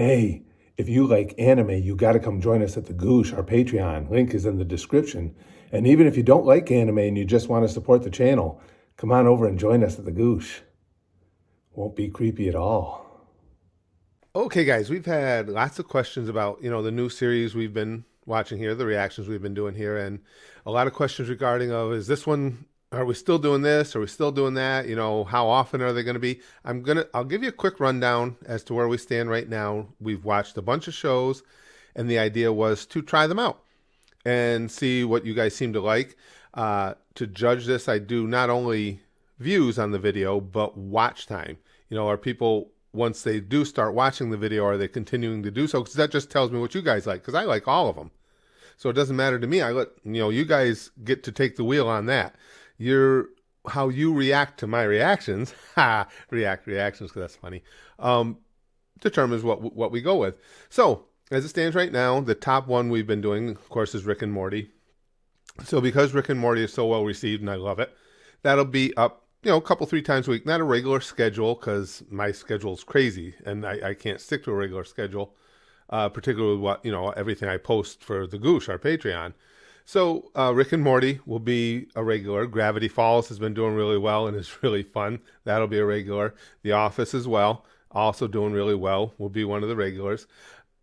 Hey, if you like anime, you got to come join us at the Goosh, our Patreon. Link is in the description. And even if you don't like anime and you just want to support the channel, come on over and join us at the Goosh. Won't be creepy at all. Okay, guys, we've had lots of questions about, the new series we've been watching here, the reactions we've been doing here, and a lot of questions regarding is this one, are we still doing this? Are we still doing that? How often are they going to be? I'll give you a quick rundown as to where we stand right now. We've watched a bunch of shows, and the idea was to try them out and see what you guys seem to like. To judge this, I do not only views on the video, but watch time. Are people, once they do start watching the video, are they continuing to do so? Because that just tells me what you guys like, because I like all of them. So it doesn't matter to me. I let you guys get to take the wheel on that. How you react to my reactions, reactions, because that's funny, determines what we go with. So as it stands right now, the top one we've been doing, of course, is Rick and Morty. So because Rick and Morty is so well received and I love it, that'll be up, a couple, 3 times a week. Not a regular schedule, because my schedule is crazy and I can't stick to a regular schedule, particularly what, everything I post for the Goosh, our Patreon. So Rick and Morty will be a regular. Gravity Falls has been doing really well and is really fun. That'll be a regular. The Office as well, also doing really well, will be one of the regulars.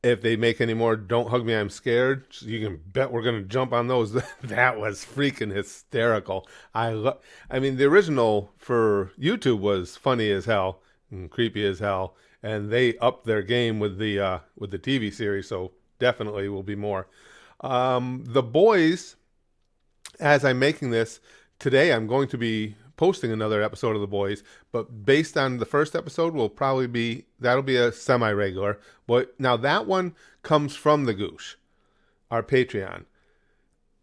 If they make any more Don't Hug Me, I'm Scared, you can bet we're going to jump on those. That was freaking hysterical. I mean, the original for YouTube was funny as hell and creepy as hell, and they upped their game with the TV series, so definitely will be more. The Boys, as I'm making this today, I'm going to be posting another episode of The Boys, but based on the first episode, that'll be a semi-regular. But now that one comes from the Goosh, our Patreon.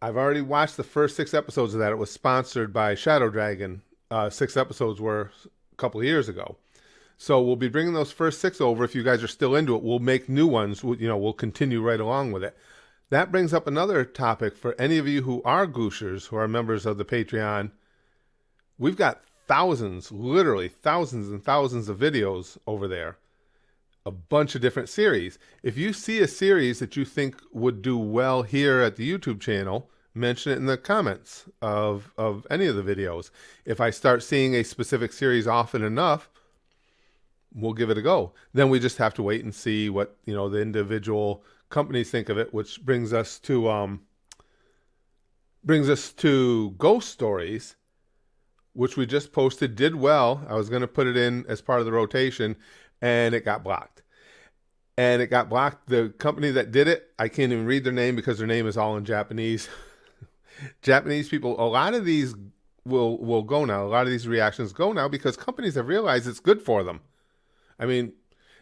I've already watched the first 6 episodes of that. It was sponsored by Shadow Dragon. 6 episodes were a couple of years ago. So we'll be bringing those first 6 over. If you guys are still into it, we'll make new ones. We'll continue right along with it. That brings up another topic for any of you who are Gooshers, who are members of the Patreon. We've got thousands, literally thousands and thousands of videos over there. A bunch of different series. If you see a series that you think would do well here at the YouTube channel, mention it in the comments of any of the videos. If I start seeing a specific series often enough, we'll give it a go. Then we just have to wait and see what, the individual companies think of it, which brings us to Ghost Stories, which we just posted, did well. I was going to put it in as part of the rotation, and it got blocked. And it got blocked. The company that did it, I can't even read their name because their name is all in Japanese. Japanese people, a lot of these will go now. A lot of these reactions go now because companies have realized it's good for them. I mean,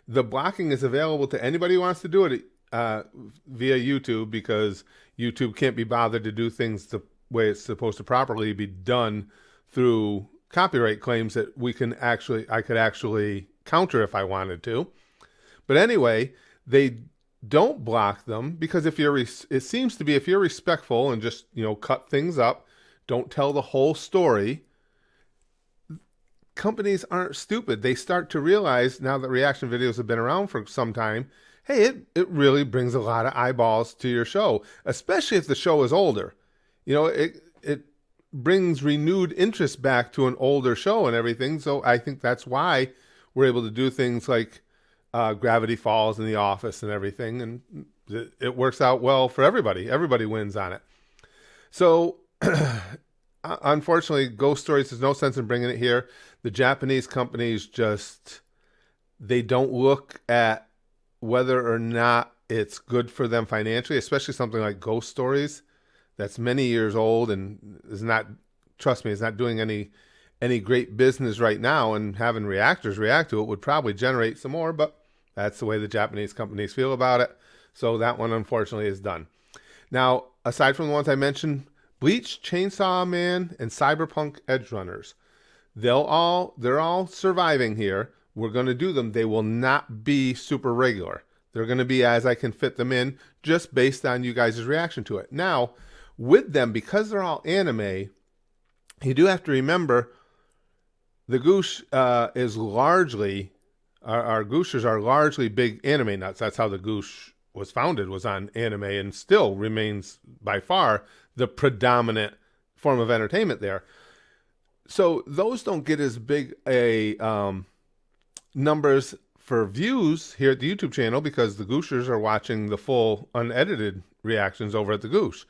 the blocking is available to anybody who wants to do it via YouTube, because YouTube can't be bothered to do things the way it's supposed to properly be done through copyright claims that I could actually counter if I wanted to. But anyway, they don't block them because it seems to be if you're respectful and just, cut things up, don't tell the whole story, companies aren't stupid. They start to realize, now that reaction videos have been around for some time, hey, it really brings a lot of eyeballs to your show, especially if the show is older. It brings renewed interest back to an older show and everything. So I think that's why we're able to do things like Gravity Falls and The Office and everything. And it works out well for everybody. Everybody wins on it. So unfortunately, Ghost Stories, there's no sense in bringing it here. The Japanese companies they don't look at whether or not it's good for them financially, especially something like Ghost Stories that's many years old and is not doing any great business right now, and having reactors react to it would probably generate some more, but that's the way the Japanese companies feel about it. So that one, unfortunately, is done. Now, aside from the ones I mentioned, Bleach, Chainsaw Man, and Cyberpunk Edgerunners, they're all surviving here. We're going to do them. They will not be super regular. They're going to be as I can fit them in, just based on you guys' reaction to it. Now, with them, because they're all anime, you do have to remember the Goosh is largely Our Gooshers are largely big anime nuts. That's how the Goosh was founded, was on anime, and still remains by far the predominant form of entertainment there. So those don't get as big a numbers for views here at the YouTube channel because the Gooshers are watching the full unedited reactions over at the Goosh.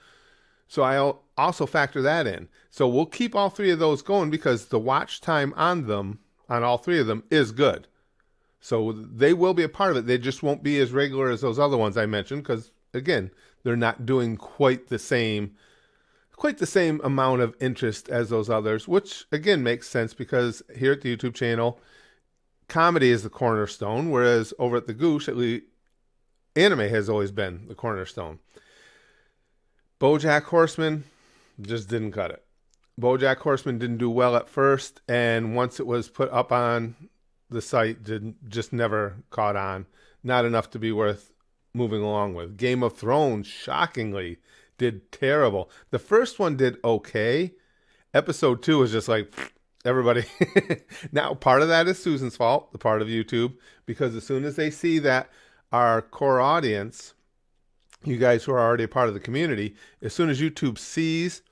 So I'll also factor that in. So we'll keep all three of those going because the watch time on them, on all three of them, is good. So they will be a part of it. They just won't be as regular as those other ones I mentioned because, again, they're not doing quite the same amount of interest as those others, which, again, makes sense because here at the YouTube channel, comedy is the cornerstone, whereas over at the Goosh, at least, anime has always been the cornerstone. BoJack Horseman just didn't cut it. BoJack Horseman didn't do well at first, and once it was put up on the site, just never caught on. Not enough to be worth moving along with. Game of Thrones, shockingly, did terrible. The first one did okay. Episode 2 was just like, everybody. Now, part of that is Susan's fault, the part of YouTube, because as soon as they see that our core audience, you guys who are already a part of the community, as soon as YouTube sees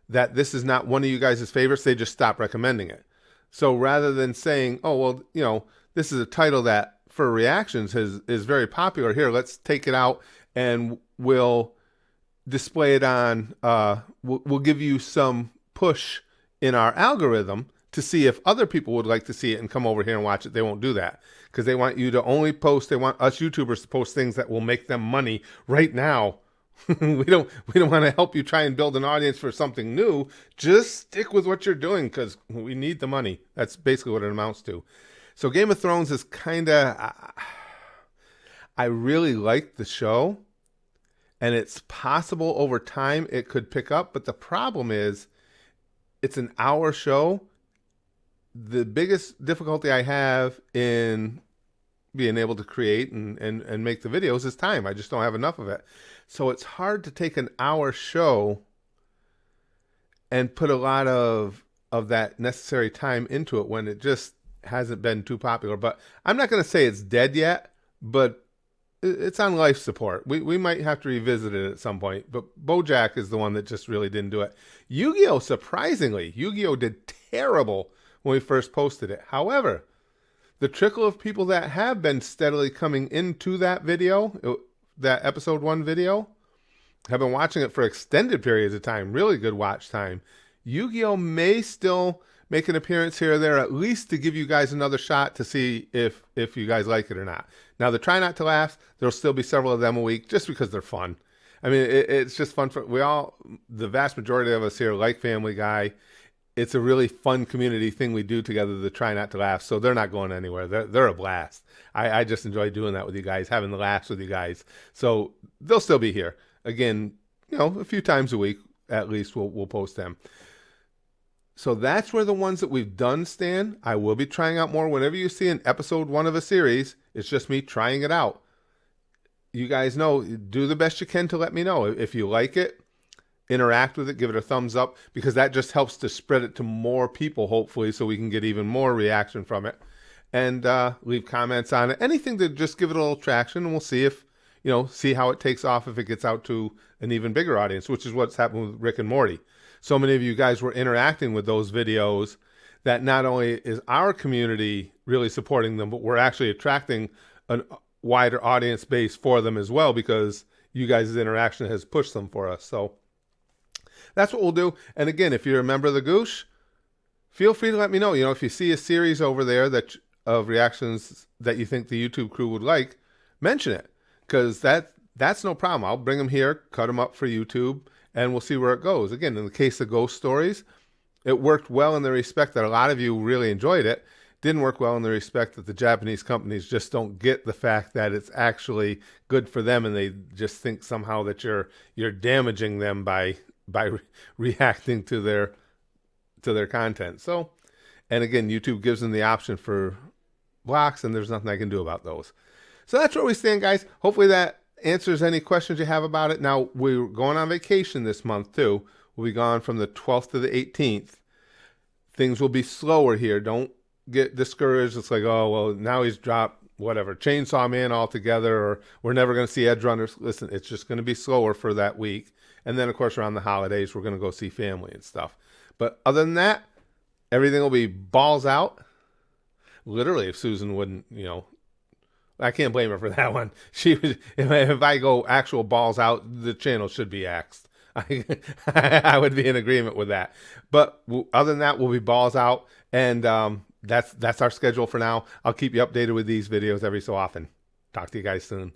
that this is not one of you guys' favorites, they just stop recommending it. So rather than saying, oh, well, this is a title that for reactions is very popular, here, let's take it out and we'll display it on, we'll give you some push in our algorithm to see if other people would like to see it and come over here and watch it. They won't do that because they want you to only post, they want us YouTubers to post things that will make them money right now. we don't want to help you try and build an audience for something new. Just stick with what you're doing because we need the money. That's basically what it amounts to. So Game of Thrones is kind of, I really like the show, and it's possible over time it could pick up, but the problem is it's an hour show. The biggest difficulty I have in being able to create and make the videos is time. I just don't have enough of it. So it's hard to take an hour show and put a lot of that necessary time into it when it just hasn't been too popular. But I'm not going to say it's dead yet, but it's on life support. We might have to revisit it at some point. But BoJack is the one that just really didn't do it. Yu-Gi-Oh! Surprisingly, Yu-Gi-Oh! Did terrible when we first posted it. However, the trickle of people that have been steadily coming into that video, that episode 1 video, have been watching it for extended periods of time, really good watch time. Yu-Gi-Oh! May still make an appearance here or there, at least to give you guys another shot to see if you guys like it or not. Now, the Try Not to Laugh, there'll still be several of them a week just because they're fun. I mean, it's just fun for, the vast majority of us here like Family Guy. It's a really fun community thing we do together, the Try Not to Laugh, so they're not going anywhere. They're a blast. I just enjoy doing that with you guys, having the laughs with you guys. So they'll still be here. Again, a few times a week at least we'll post them. So that's where the ones that we've done stand. I will be trying out more. Whenever you see an episode 1 of a series, it's just me trying it out. You guys know, do the best you can to let me know. If you like it, interact with it, give it a thumbs up, because that just helps to spread it to more people, hopefully, so we can get even more reaction from it. And leave comments on it. Anything to just give it a little traction, and we'll see if, see how it takes off if it gets out to an even bigger audience, which is what's happened with Rick and Morty. So many of you guys were interacting with those videos that not only is our community really supporting them, but we're actually attracting a wider audience base for them as well, because you guys' interaction has pushed them for us. So that's what we'll do. And again, if you're a member of the Goosh, feel free to let me know. If you see a series over there of reactions that you think the YouTube crew would like, mention it, because that's no problem. I'll bring them here, cut them up for YouTube, and we'll see where it goes. Again, in the case of Ghost Stories, it worked well in the respect that a lot of you really enjoyed it. Didn't work well in the respect that the Japanese companies just don't get the fact that it's actually good for them, and they just think somehow that you're damaging them by reacting to their content. So, and again, YouTube gives them the option for blocks, and there's nothing I can do about those. So that's where we stand, guys. Hopefully that answers any questions you have about it. Now, we're going on vacation this month too. We'll be gone from the 12th to the 18th. Things will be slower here. Don't get discouraged. It's like, oh, well, now he's dropped whatever, Chainsaw Man altogether, or we're never going to see Edge Runners. Listen, it's just going to be slower for that week. And then, of course, around the holidays, we're going to go see family and stuff. But other than that, everything will be balls out. Literally, if Susan wouldn't, I can't blame her for that one. She was, if I go actual balls out, the channel should be axed. I would be in agreement with that. But other than that, we'll be balls out. And that's our schedule for now. I'll keep you updated with these videos every so often. Talk to you guys soon.